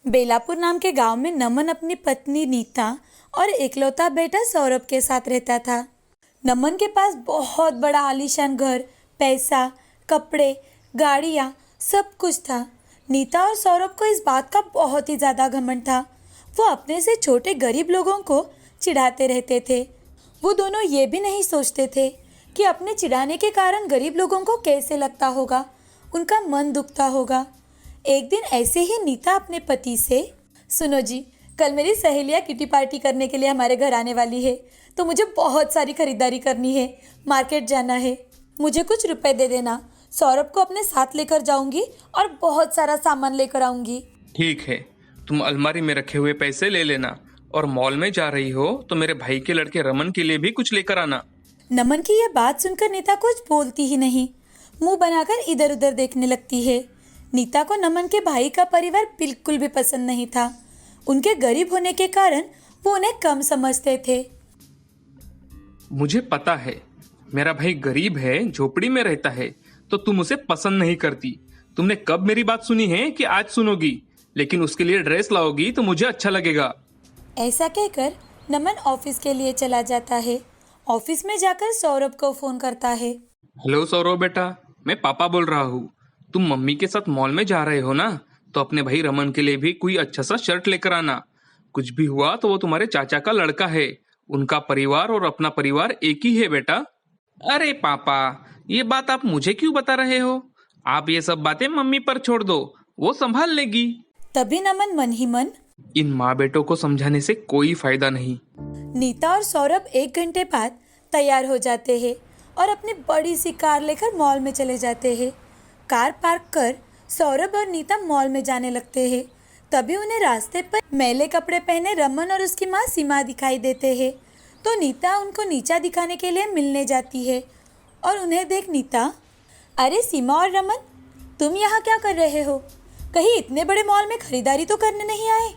बेलापुर नाम के गांव में नमन अपनी पत्नी नीता और इकलौता बेटा सौरभ के साथ रहता था। नमन के पास बहुत बड़ा आलीशान घर, पैसा, कपड़े, गाड़ियाँ, सब कुछ था। नीता और सौरभ को इस बात का बहुत ही ज़्यादा घमंड था। वो अपने से छोटे गरीब लोगों को चिढ़ाते रहते थे। वो दोनों ये भी नहीं सोचते थे कि अपने चिढ़ाने के कारण गरीब लोगों को कैसे लगता होगा, उनका मन दुखता होगा। एक दिन ऐसे ही नीता अपने पति से, सुनो जी, कल मेरी सहेलियाँ किटी पार्टी करने के लिए हमारे घर आने वाली है, तो मुझे बहुत सारी खरीदारी करनी है, मार्केट जाना है, मुझे कुछ रुपए दे देना। सौरभ को अपने साथ लेकर जाऊंगी और बहुत सारा सामान लेकर आऊंगी। ठीक है, तुम अलमारी में रखे हुए पैसे ले लेना और मॉल में जा रही हो तो मेरे भाई के लड़के रमन के लिए भी कुछ लेकर आना। नमन की यह बात सुनकर नीता कुछ बोलती ही नहीं, मुंह बनाकर इधर उधर देखने लगती है। नीता को नमन के भाई का परिवार बिल्कुल भी पसंद नहीं था। उनके गरीब होने के कारण वो उन्हें कम समझते थे। मुझे पता है मेरा भाई गरीब है, झोपड़ी में रहता है, तो तुम उसे पसंद नहीं करती। तुमने कब मेरी बात सुनी है कि आज सुनोगी? लेकिन उसके लिए ड्रेस लाओगी तो मुझे अच्छा लगेगा। ऐसा कहकर नमन ऑफिस के लिए चला जाता है। ऑफिस में जाकर सौरभ को फोन करता है। हेलो सौरभ बेटा, मैं पापा बोल रहा हूँ। तुम मम्मी के साथ मॉल में जा रहे हो ना, तो अपने भाई रमन के लिए भी कोई अच्छा सा शर्ट लेकर आना। कुछ भी हुआ तो वो तुम्हारे चाचा का लड़का है, उनका परिवार और अपना परिवार एक ही है बेटा। अरे पापा, ये बात आप मुझे क्यों बता रहे हो? आप ये सब बातें मम्मी पर छोड़ दो, वो संभाल लेगी। तभी नमन मन ही मन, इन माँ बेटों को समझाने से कोई फायदा नहीं। नीता और सौरभ 1 घंटे बाद तैयार हो जाते हैं और अपनी बड़ी सी कार लेकर मॉल में चले जाते हैं। कार पार्क कर सौरभ और नीता मॉल में जाने लगते हैं। तभी उन्हें रास्ते पर मैले कपड़े पहने रमन और उसकी माँ सीमा दिखाई देते हैं। तो नीता उनको नीचा दिखाने के लिए मिलने जाती है और उन्हें देख नीता, अरे सीमा और रमन, तुम यहाँ क्या कर रहे हो? कहीं इतने बड़े मॉल में खरीदारी तो करने नहीं आए?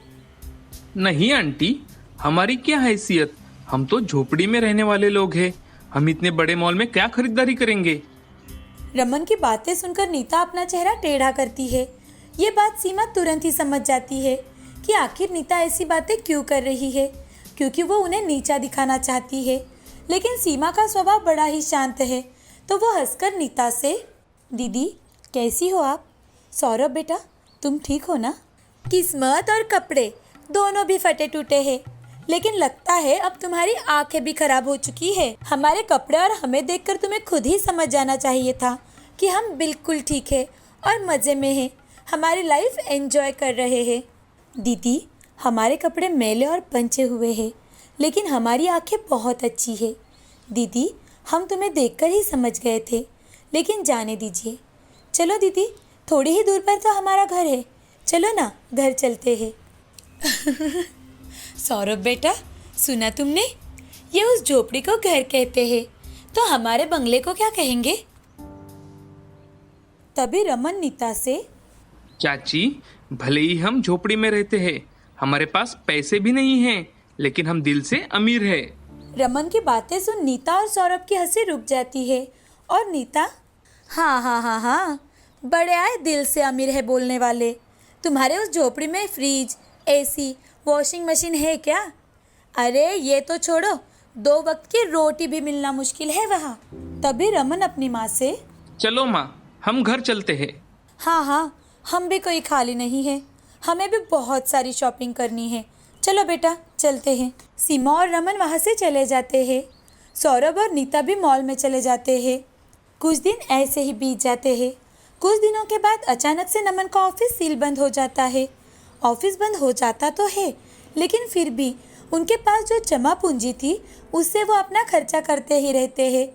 नहीं आंटी, हमारी क्या हैसियत, हम तो झोपड़ी में रहने वाले लोग हैं। हम इतने बड़े मॉल में क्या खरीदारी करेंगे? रमन की बातें सुनकर नीता अपना चेहरा टेढ़ा करती है। ये बात सीमा तुरंत ही समझ जाती है कि आखिर नीता ऐसी बातें क्यों कर रही है, क्योंकि वो उन्हें नीचा दिखाना चाहती है। लेकिन सीमा का स्वभाव बड़ा ही शांत है, तो वो हंसकर नीता से, दीदी कैसी हो आप? सौरभ बेटा, तुम ठीक हो ना? किस्मत और कपड़े दोनों भी फटे टूटे हैं, लेकिन लगता है अब तुम्हारी आंखें भी खराब हो चुकी है। हमारे कपड़े और हमें देखकर तुम्हें खुद ही समझ जाना चाहिए था कि हम बिल्कुल ठीक है और मज़े में हैं, हमारी लाइफ एंजॉय कर रहे हैं। दीदी, हमारे कपड़े मैले और पंचे हुए हैं, लेकिन हमारी आंखें बहुत अच्छी है। दीदी, हम तुम्हें देखकर ही समझ गए थे, लेकिन जाने दीजिए। चलो दीदी, थोड़ी ही दूर पर तो हमारा घर है, चलो ना घर चलते हैं। सौरभ बेटा, सुना तुमने? ये उस झोपड़ी को घर कहते हैं, तो हमारे बंगले को क्या कहेंगे? तभी रमन नीता से, चाची, भले ही हम झोपड़ी में रहते हैं, हमारे पास पैसे भी नहीं हैं, लेकिन हम दिल से अमीर है। रमन की बातें सुन नीता और सौरभ की हंसी रुक जाती है और नीता, हाँ हाँ हाँ हाँ, बड़े आए दिल से अमीर है बोलने वाले। तुम्हारे उस झोपड़ी में फ्रिज, एसी, वॉशिंग मशीन है क्या? अरे ये तो छोड़ो, 2 वक्त की रोटी भी मिलना मुश्किल है वहाँ। तभी रमन अपनी माँ से, चलो माँ, हम घर चलते हैं। हाँ हाँ, हम भी कोई खाली नहीं है, हमें भी बहुत सारी शॉपिंग करनी है, चलो बेटा चलते हैं। सीमा और रमन वहाँ से चले जाते हैं। सौरभ और नीता भी मॉल में चले जाते हैं। कुछ दिन ऐसे ही बीत जाते हैं। कुछ दिनों के बाद अचानक से नमन का ऑफिस सील बंद हो जाता है। ऑफिस बंद हो जाता तो है, लेकिन फिर भी उनके पास जो जमा पूंजी थी उससे वो अपना खर्चा करते ही रहते हैं।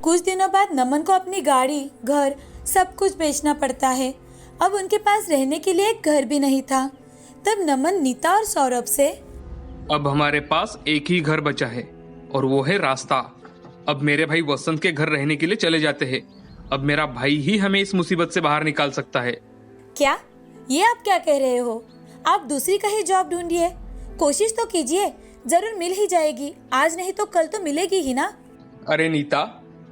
कुछ दिनों बाद नमन को अपनी गाड़ी, घर, सब कुछ बेचना पड़ता है। अब उनके पास रहने के लिए एक घर भी नहीं था। तब नमन नीता और सौरभ से, अब हमारे पास एक ही घर बचा है और वो है रास्ता। अब मेरे भाई वसंत के घर रहने के लिए चले जाते हैं। अब मेरा भाई ही हमें इस मुसीबत से बाहर निकाल सकता है। क्या? ये आप क्या कह रहे हो? आप दूसरी कहीं जॉब ढूंढिए, कोशिश तो कीजिए, जरूर मिल ही जाएगी। आज नहीं तो कल तो मिलेगी ही ना। अरे नीता,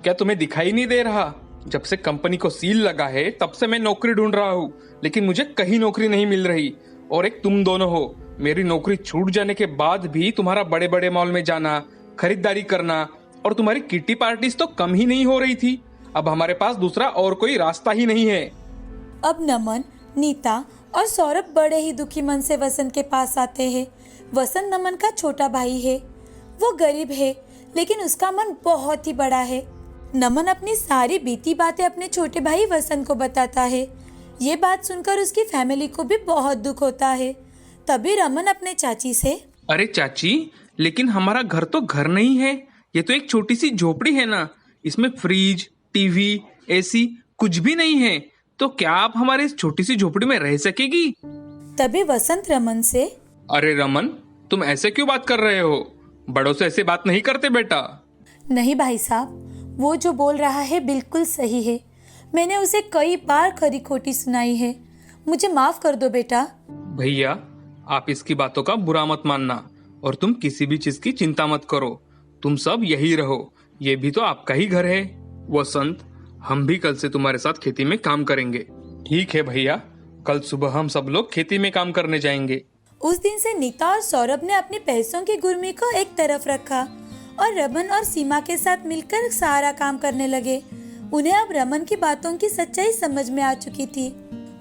क्या तुम्हें दिखाई नहीं दे रहा? जब से कंपनी को सील लगा है तब से मैं नौकरी ढूंढ रहा हूँ, लेकिन मुझे कहीं नौकरी नहीं मिल रही। और एक तुम दोनों हो। मेरी नौकरी छूट जाने के बाद भी तुम्हारा बड़े बड़े मॉल में जाना, खरीदारी करना और तुम्हारी किट्टी पार्टीज तो कम ही नहीं हो रही थी। अब हमारे पास दूसरा और कोई रास्ता ही नहीं है। अब नमन, नीता और सौरभ बड़े ही दुखी मन से वसंत के पास आते हैं। वसंत नमन का छोटा भाई है। वो गरीब है, लेकिन उसका मन बहुत ही बड़ा है। नमन अपनी सारी बीती बातें अपने छोटे भाई वसंत को बताता है। ये बात सुनकर उसकी फैमिली को भी बहुत दुख होता है। तभी रमन अपने चाची से, अरे चाची, लेकिन हमारा घर तो घर नहीं है, ये तो एक छोटी सी झोपड़ी है ना। इसमें फ्रिज, टीवी, एसी कुछ भी नहीं है। तो क्या आप हमारे इस छोटी सी झोपड़ी में रह सकेगी? तभी वसंत रमन से, अरे रमन, तुम ऐसे क्यों बात कर रहे हो? बड़ों से ऐसे बात नहीं करते बेटा। नहीं भाई साहब, वो जो बोल रहा है बिल्कुल सही है। मैंने उसे कई बार खरी खोटी सुनाई है। मुझे माफ कर दो बेटा। भैया, आप इसकी बातों का बुरा मत मानना और तुम किसी भी चीज की चिंता मत करो। तुम सब यही रहो, ये भी तो आपका ही घर है। वसंत, हम भी कल से तुम्हारे साथ खेती में काम करेंगे। ठीक है भैया, कल सुबह हम सब लोग खेती में काम करने जाएंगे। उस दिन से नीता और सौरभ ने अपने पैसों की गुर्मी को एक तरफ रखा और रमन और सीमा के साथ मिलकर सारा काम करने लगे। उन्हें अब रमन की बातों की सच्चाई समझ में आ चुकी थी।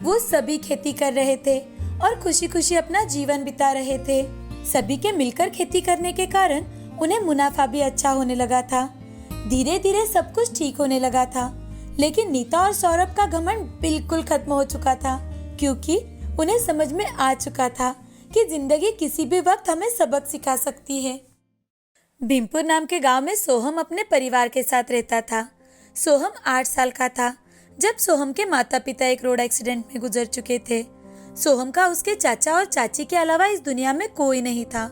वो सभी खेती कर रहे थे और खुशी खुशी अपना जीवन बिता रहे थे। सभी के मिलकर खेती करने के कारण उन्हें मुनाफा भी अच्छा होने लगा था। धीरे धीरे सब कुछ ठीक होने लगा था, लेकिन नीता और सौरभ का घमंड बिल्कुल खत्म हो चुका था, क्योंकि उन्हें समझ में आ चुका था कि जिंदगी किसी भी वक्त हमें सबक सिखा सकती है। भीमपुर नाम के गांव में सोहम अपने परिवार के साथ रहता था। सोहम 8 साल का था जब सोहम के माता पिता एक रोड एक्सीडेंट में गुजर चुके थे। सोहम का उसके चाचा और चाची के अलावा इस दुनिया में कोई नहीं था,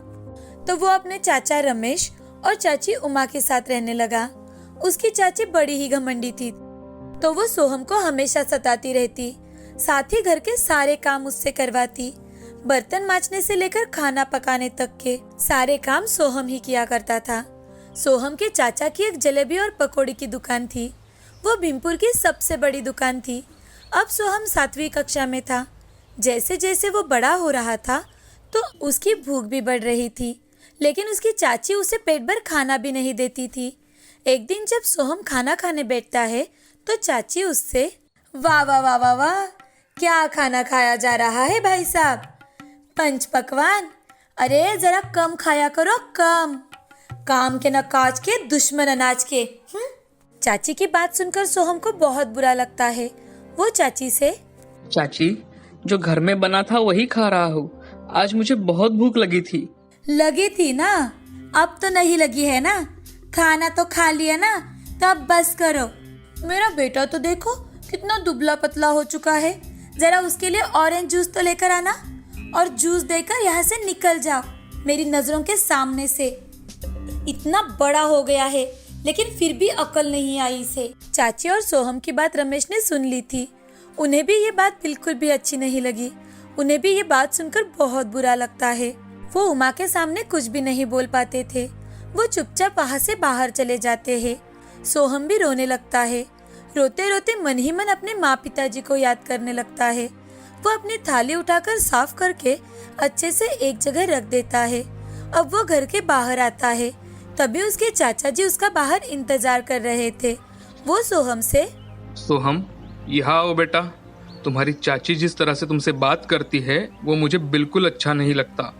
तो वो अपने चाचा रमेश और चाची उमा के साथ रहने लगा। उसकी चाची बड़ी ही घमंडी थी, तो वो सोहम को हमेशा सताती रहती। साथ ही घर के सारे काम उससे करवाती। बर्तन मांजने से लेकर खाना पकाने तक के सारे काम सोहम ही किया करता था। सोहम के चाचा की एक जलेबी और पकौड़ी की दुकान थी। वो भीमपुर की सबसे बड़ी दुकान थी। अब सोहम 7वीं कक्षा में था। जैसे जैसे वो बड़ा हो रहा था, तो उसकी भूख भी बढ़ रही थी, लेकिन उसकी चाची उसे पेट भर खाना भी नहीं देती थी। एक दिन जब सोहम खाना खाने बैठता है, तो चाची उससे, वाह वाह वाह वाह वाह, क्या खाना खाया जा रहा है भाई साहब, पंच पकवान। अरे जरा कम खाया करो, कम। काम के न काज के, दुश्मन अनाज के। चाची की बात सुनकर सोहम को बहुत बुरा लगता है। वो चाची से, चाची, जो घर में बना था वही खा रहा हूँ। आज मुझे बहुत भूख लगी थी। लगी थी ना, अब तो नहीं लगी है ना। खाना तो खा लिया ना, तो अब बस करो। मेरा बेटा तो देखो कितना दुबला पतला हो चुका है। जरा उसके लिए ऑरेंज जूस तो लेकर आना, और जूस देकर यहाँ से निकल जाओ मेरी नजरों के सामने से। इतना बड़ा हो गया है, लेकिन फिर भी अकल नहीं आई इसे। चाची और सोहम की बात रमेश ने सुन ली थी। उन्हें भी ये बात बिल्कुल भी अच्छी नहीं लगी। उन्हें भी ये बात सुनकर बहुत बुरा लगता है। वो उमा के सामने कुछ भी नहीं बोल पाते थे। वो चुपचाप वहाँ से बाहर चले जाते हैं। सोहम भी रोने लगता है। रोते रोते मन ही मन अपने माँ पिताजी को याद करने लगता है। वो अपनी थाली उठाकर साफ करके अच्छे से एक जगह रख देता है। अब वो घर के बाहर आता है, तभी उसके चाचा जी उसका बाहर इंतजार कर रहे थे। वो सोहम से, सोहम, यहाँ आओ बेटा। तुम्हारी चाची जिस तरह से तुमसे बात करती है वो मुझे बिल्कुल अच्छा नहीं लगता।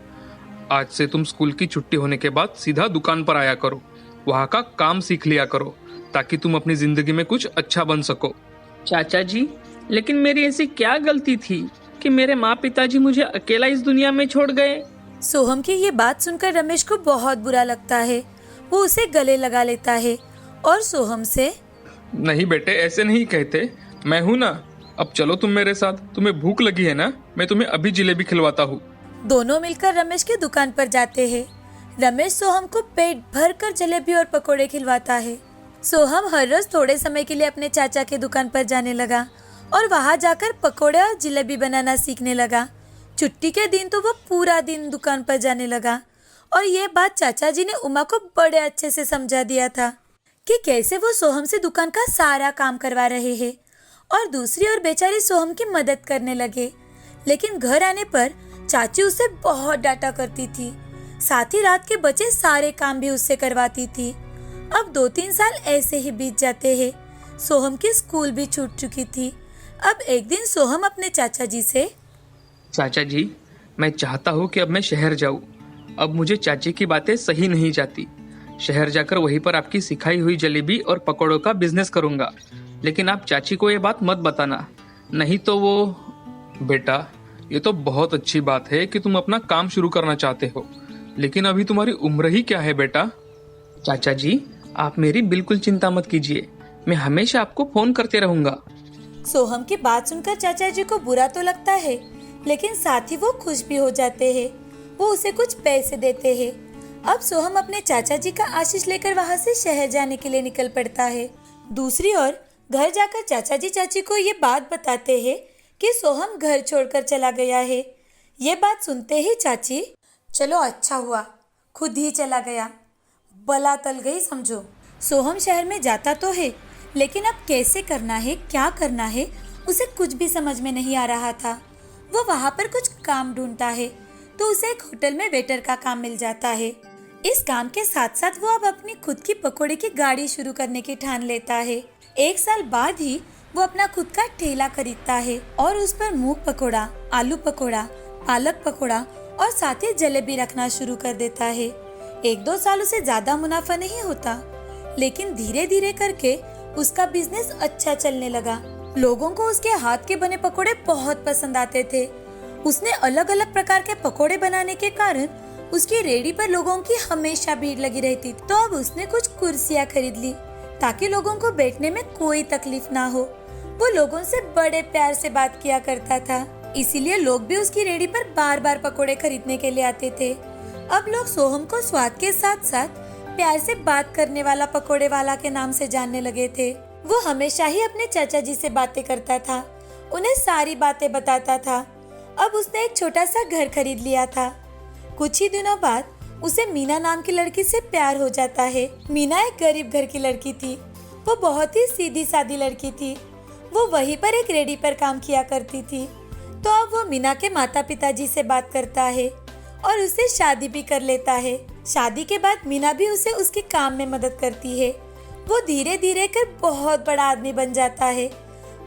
आज से तुम स्कूल की छुट्टी होने के बाद सीधा दुकान पर आया करो, वहाँ का काम सीख लिया करो, ताकि तुम अपनी जिंदगी में कुछ अच्छा बन सको। चाचा जी, लेकिन मेरी ऐसी क्या गलती थी कि मेरे माँ पिताजी मुझे अकेला इस दुनिया में छोड़ गए? सोहम की ये बात सुनकर रमेश को बहुत बुरा लगता है। वो उसे गले लगा लेता है और सोहम से, नहीं बेटे, ऐसे नहीं कहते, मैं हूं ना। अब चलो तुम मेरे साथ। तुम्हें भूख लगी है ना, मैं तुम्हें अभी जलेबी खिलवाता हूँ। दोनों मिलकर रमेश की दुकान पर जाते हैं। रमेश सोहम को पेट भर कर जलेबी और पकोड़े खिलवाता है। सोहम हर रोज थोड़े समय के लिए अपने चाचा के दुकान पर जाने लगा और वहाँ जाकर पकोड़े और जलेबी बनाना सीखने लगा। छुट्टी के दिन तो वो पूरा दिन दुकान पर जाने लगा, और ये बात चाचा जी ने उमा को बड़े अच्छे से समझा दिया था कि कैसे वो सोहम से दुकान का सारा काम करवा रहे हैं, और दूसरी ओर बेचारी सोहम की मदद करने लगे। लेकिन घर आने पर चाची उसे बहुत डांटा करती थी, साथ ही रात के बचे सारे काम भी उससे करवाती थी। अब 2-3 साल ऐसे ही बीत जाते हैं। सोहम की स्कूल भी छूट चुकी थी। अब एक दिन सोहम अपने चाचा जी से, चाचा जी, मैं चाहता हूँ कि अब मैं शहर जाऊँ। अब मुझे चाची की बातें सही नहीं जाती। शहर जाकर वहीं पर आपकी सिखाई हुई जलेबी और पकौड़ों का बिजनेस करूँगा। लेकिन आप चाची को ये बात मत बताना, नहीं तो वो। बेटा, ये तो बहुत अच्छी बात है कि तुम अपना काम शुरू करना चाहते हो, लेकिन अभी तुम्हारी उम्र ही क्या है बेटा। चाचा जी, आप मेरी बिल्कुल चिंता मत कीजिए, मैं हमेशा आपको फोन करते रहूंगा। सोहम की बात सुनकर चाचा जी को बुरा तो लगता है, लेकिन साथ ही वो खुश भी हो जाते हैं। वो उसे कुछ पैसे देते हैं। अब सोहम अपने चाचा जी का आशीष लेकर वहाँ से शहर जाने के लिए निकल पड़ता है। दूसरी ओर घर जाकर चाचा जी चाची को ये बात बताते हैं कि सोहम घर छोड़कर चला गया है। ये बात सुनते ही चाची, चलो अच्छा हुआ, खुद ही चला गया, बला टल गई समझो। सोहम शहर में जाता तो है, लेकिन अब कैसे करना है, क्या करना है, उसे कुछ भी समझ में नहीं आ रहा था। वो वहाँ पर कुछ काम ढूंढता है तो उसे एक होटल में वेटर का काम मिल जाता है। इस काम के साथ साथ वो अब अपनी खुद की पकौड़े की गाड़ी शुरू करने की ठान लेता है। 1 साल बाद ही वो अपना खुद का ठेला खरीदता है और उस पर मूंग पकौड़ा, आलू पकौड़ा, पालक पकौड़ा और साथ ही जलेबी रखना शुरू कर देता है। 1-2 सालों से ज्यादा मुनाफा नहीं होता, लेकिन धीरे धीरे करके उसका बिजनेस अच्छा चलने लगा। लोगों को उसके हाथ के बने पकोड़े बहुत पसंद आते थे। उसने अलग अलग प्रकार के पकोड़े बनाने के कारण उसकी रेहड़ी पर लोगों की हमेशा भीड़ लगी रहती। तो अब उसने कुछ कुर्सियाँ खरीद ली ताकि लोगों को बैठने में कोई तकलीफ ना हो। वो लोगों से बड़े प्यार से बात किया करता था, इसीलिए लोग भी उसकी रेहड़ी पर बार बार पकोड़े खरीदने के लिए आते थे। अब लोग सोहम को स्वाद के साथ साथ प्यार से बात करने वाला पकोड़े वाला के नाम से जानने लगे थे। वो हमेशा ही अपने चाचा जी से बातें करता था, उन्हें सारी बातें बताता था। अब उसने एक छोटा सा घर खरीद लिया था। कुछ ही दिनों बाद उसे मीना नाम की लड़की से प्यार हो जाता है। मीना एक गरीब घर की लड़की थी। वो बहुत ही सीधी सादी लड़की थी। वो वहीं पर एक रेहड़ी पर काम किया करती थी। तो अब वो मीना के माता पिताजी से बात करता है और उससे शादी भी कर लेता है। शादी के बाद मीना भी उसे उसके काम में मदद करती है। वो धीरे धीरे कर बहुत बड़ा आदमी बन जाता है,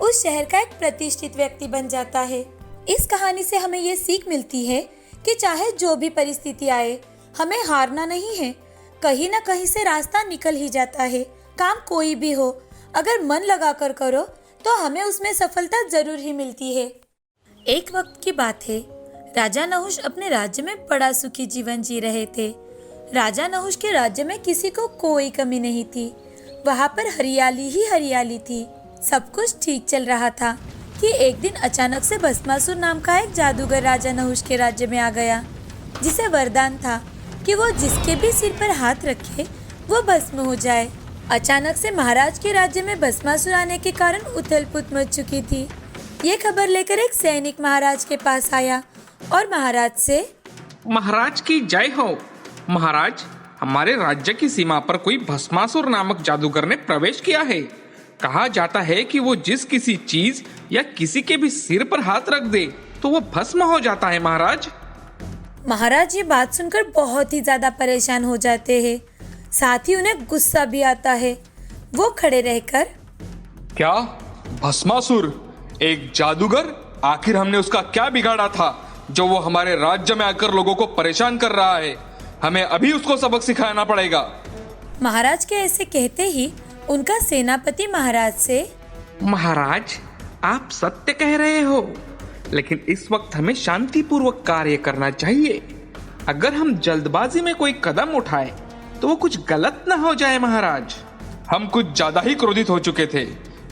उस शहर का एक प्रतिष्ठित व्यक्ति बन जाता है। इस कहानी से हमें ये सीख मिलती है कि चाहे जो भी परिस्थिति आए, हमें हारना नहीं है। कहीं ना कहीं से रास्ता निकल ही जाता है। काम कोई भी हो, अगर मन लगा कर करो तो हमें उसमें सफलता जरूर ही मिलती है। एक वक्त की बात है, राजा नहुष अपने राज्य में बड़ा सुखी जीवन जी रहे थे। राजा नहुष के राज्य में किसी को कोई कमी नहीं थी। वहाँ पर हरियाली ही हरियाली थी। सब कुछ ठीक चल रहा था कि एक दिन अचानक से भस्मासुर नाम का एक जादूगर राजा नहुष के राज्य में आ गया, जिसे वरदान था कि वो जिसके भी सिर पर हाथ रखे वो भस्म हो जाए। अचानक से महाराज के राज्य में भस्मासुर आने के कारण उथल-पुथल मच चुकी थी। ये खबर लेकर एक सैनिक महाराज के पास आया और महाराज से, महाराज की जय हो। महाराज, हमारे राज्य की सीमा पर कोई भस्मासुर नामक जादूगर ने प्रवेश किया है। कहा जाता है कि वो जिस किसी चीज या किसी के भी सिर पर हाथ रख दे तो वो भस्म हो जाता है। महाराज महाराज ये बात सुनकर बहुत ही ज्यादा परेशान हो जाते हैं, साथ ही उन्हें गुस्सा भी आता है। वो खड़े रहकर, क्या भस्मासुर एक जादूगर? आखिर हमने उसका क्या बिगाड़ा था जो वो हमारे राज्य में आकर लोगों को परेशान कर रहा है? हमें अभी उसको सबक सिखाना पड़ेगा। महाराज के ऐसे कहते ही उनका सेनापति महाराज से, महाराज, आप सत्य कह रहे हो, लेकिन इस वक्त हमें शांतिपूर्वक कार्य करना चाहिए। अगर हम जल्दबाजी में कोई कदम उठाए तो वो कुछ गलत न हो जाए। महाराज, हम कुछ ज्यादा ही क्रोधित हो चुके थे,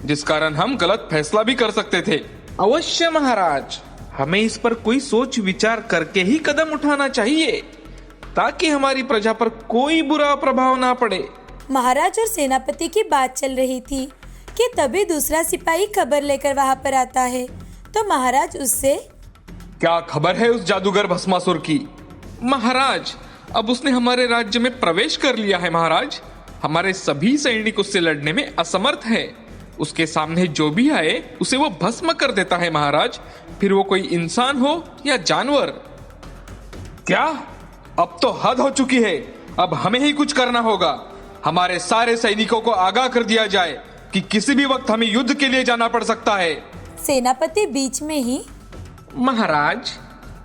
जिस कारण हम गलत फैसला भी कर सकते थे। अवश्य महाराज, हमें इस पर कोई सोच विचार करके ही कदम उठाना चाहिए ताकि हमारी प्रजा पर कोई बुरा प्रभाव ना पड़े। महाराज और सेनापति की बात चल रही थी कि तभी दूसरा सिपाही खबर लेकर वहाँ पर आता है। तो महाराज उससे, क्या खबर है उस जादूगर भस्मासुर की? महाराज, अब उसने हमारे राज्य में प्रवेश कर लिया है। महाराज, हमारे सभी सैनिक उससे लड़ने में असमर्थ है। उसके सामने जो भी आए उसे वो भस्म कर देता है। महाराज, फिर वो कोई इंसान हो या जानवर। क्या? अब तो हद हो चुकी है। अब हमें ही कुछ करना होगा। हमारे सारे सैनिकों को आगाह कर दिया जाए कि किसी भी वक्त हमें युद्ध के लिए जाना पड़ सकता है। सेनापति बीच में ही, महाराज,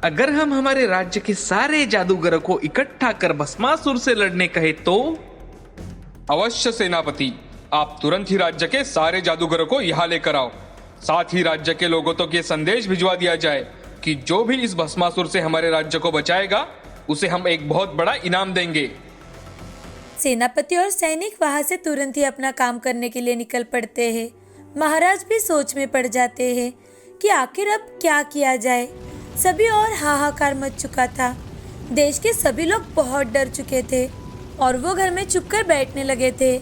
अगर हम हमारे राज्य के सारे जादूगरों को इकट्ठा कर भस्मासुर से लड़ने कहे तो? अवश्य सेनापति, आप तुरंत ही राज्य के सारे जादूगरों को यहाँ लेकर आओ। साथ ही राज्य के लोगों तक ये संदेश भिजवा दिया जाए कि जो भी इस भस्मासुर से हमारे राज्य को बचाएगा उसे हम एक बहुत बड़ा इनाम देंगे। सेनापति और सैनिक वहां से तुरंत ही अपना काम करने के लिए निकल पड़ते हैं। महाराज भी सोच में पड़ जाते हैं कि आखिर अब क्या किया जाए। सभी और हाहाकार मच चुका था। देश के सभी लोग बहुत डर चुके थे और वो घर में चुपकर बैठने लगे थे।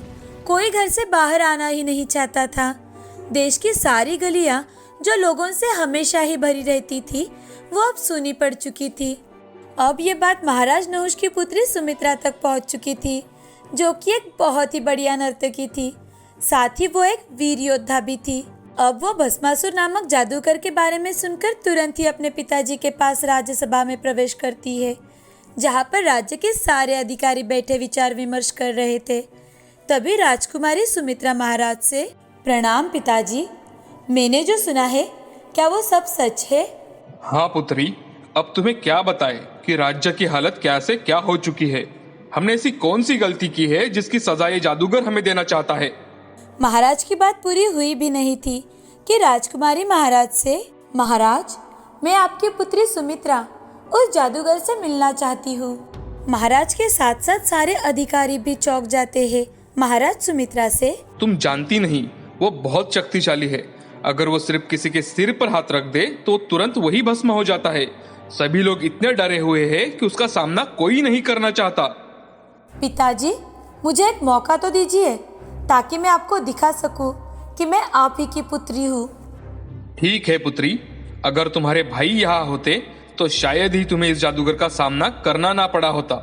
कोई घर से बाहर आना ही नहीं चाहता था। देश की सारी गलियां जो लोगों से हमेशा ही भरी रहती थी वो अब सूनी पड़ चुकी थी। अब ये बात महाराज नहुष की पुत्री सुमित्रा तक पहुंच चुकी थी, जो कि एक बहुत ही बढ़िया नर्तकी थी। साथ ही वो एक वीर योद्धा भी थी। अब वो भस्मासुर नामक जादूगर के बारे में सुनकर तुरंत ही अपने पिताजी के पास राज्यसभा में प्रवेश करती है, जहाँ पर राज्य के सारे अधिकारी बैठे विचार विमर्श कर रहे थे। तभी राजकुमारी सुमित्रा महाराज से, प्रणाम पिताजी, मैंने जो सुना है क्या वो सब सच है? हाँ पुत्री, अब तुम्हें क्या बताएं कि राज्य की हालत क्या से क्या हो चुकी है। हमने ऐसी कौन सी गलती की है जिसकी सजा ये जादूगर हमें देना चाहता है? महाराज की बात पूरी हुई भी नहीं थी कि राजकुमारी महाराज से, महाराज, मैं आपकी पुत्री सुमित्रा उस जादूगर से मिलना चाहती हूँ। महाराज के साथ साथ सारे अधिकारी भी चौंक जाते हैं। महाराज सुमित्रा से, तुम जानती नहीं, वो बहुत शक्तिशाली है। अगर वो सिर्फ किसी के सिर पर हाथ रख दे तो तुरंत वही भस्म हो जाता है। सभी लोग इतने डरे हुए हैं कि उसका सामना कोई नहीं करना चाहता। पिताजी, मुझे एक मौका तो दीजिए ताकि मैं आपको दिखा सकूं कि मैं आप ही की पुत्री हूँ। ठीक है पुत्री, अगर तुम्हारे भाई यहाँ होते तो शायद ही तुम्हें इस जादूगर का सामना करना ना पड़ा होता।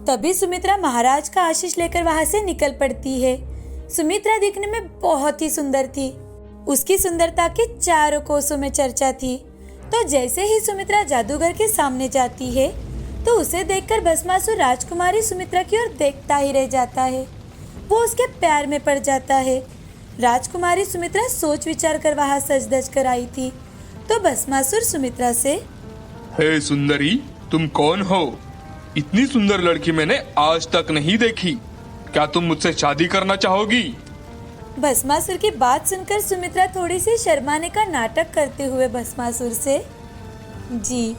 तभी सुमित्रा महाराज का आशीष लेकर वहाँ से निकल पड़ती है। सुमित्रा दिखने में बहुत ही सुंदर थी। उसकी सुंदरता की चारों कोसों में चर्चा थी। तो जैसे ही सुमित्रा जादूगर के सामने जाती है तो उसे देखकर भस्मासुर राजकुमारी सुमित्रा की ओर देखता ही रह जाता है। वो उसके प्यार में पड़ जाता है। राजकुमारी सुमित्रा सोच विचार कर वहाँ सज धज कर आई थी तो भस्मासुर सुमित्रा से, हे सुंदरी, तुम कौन हो? इतनी सुंदर लड़की मैंने आज तक नहीं देखी। क्या तुम मुझसे शादी करना चाहोगी? भस्मासुर की बात सुनकर सुमित्रा थोड़ी सी शर्माने का नाटक करते हुए भस्मासुर से, जी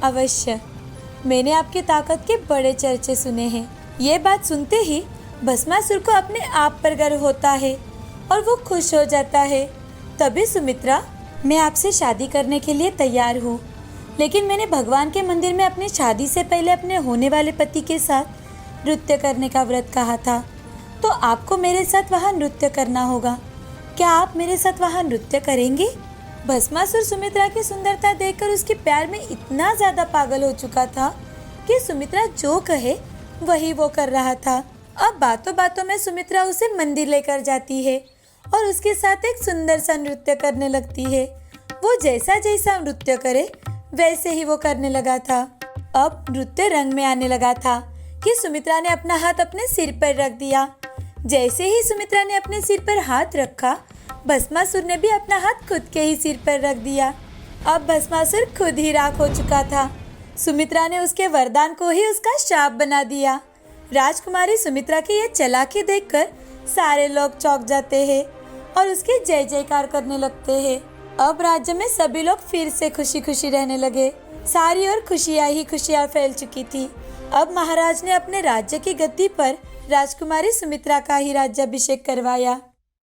अवश्य, मैंने आपकी ताकत के बड़े चर्चे सुने हैं। ये बात सुनते ही भस्मासुर को अपने आप पर गर्व होता है और वो खुश हो जाता है। तभी सुमित्रा, मैं आपसे शादी करने के लिए तैयार हूँ, लेकिन मैंने भगवान के मंदिर में अपनी शादी से पहले अपने होने वाले पति के साथ नृत्य करने का व्रत कहा था, तो आपको मेरे साथ वहाँ नृत्य करना होगा। क्या आप मेरे साथ वहाँ नृत्य करेंगे? भस्मासुर सुमित्रा की सुंदरता देखकर उसके प्यार में इतना ज्यादा पागल हो चुका था कि सुमित्रा जो कहे वही वो कर रहा था। अब बातों बातों में सुमित्रा उसे मंदिर लेकर जाती है और उसके साथ एक सुंदर सा नृत्य करने लगती है। वो जैसा जैसा नृत्य करे वैसे ही वो करने लगा था। अब नृत्य रंग में आने लगा था कि सुमित्रा ने अपना हाथ अपने सिर पर रख दिया। जैसे ही सुमित्रा ने अपने सिर पर हाथ रखा, भस्मासुर ने भी अपना हाथ खुद के ही सिर पर रख दिया। अब भस्मासुर खुद ही राख हो चुका था। सुमित्रा ने उसके वरदान को ही उसका शाप बना दिया। राजकुमारी सुमित्रा की ये चालाकी देखकर सारे लोग चौंक जाते हैं और उसके जय जयकार करने लगते हैं। अब राज्य में सभी लोग फिर से खुशी खुशी रहने लगे। सारी ओर खुशियाँ ही खुशियाँ फैल चुकी थी। अब महाराज ने अपने राज्य की गद्दी पर राजकुमारी सुमित्रा का ही राज्याभिषेक करवाया।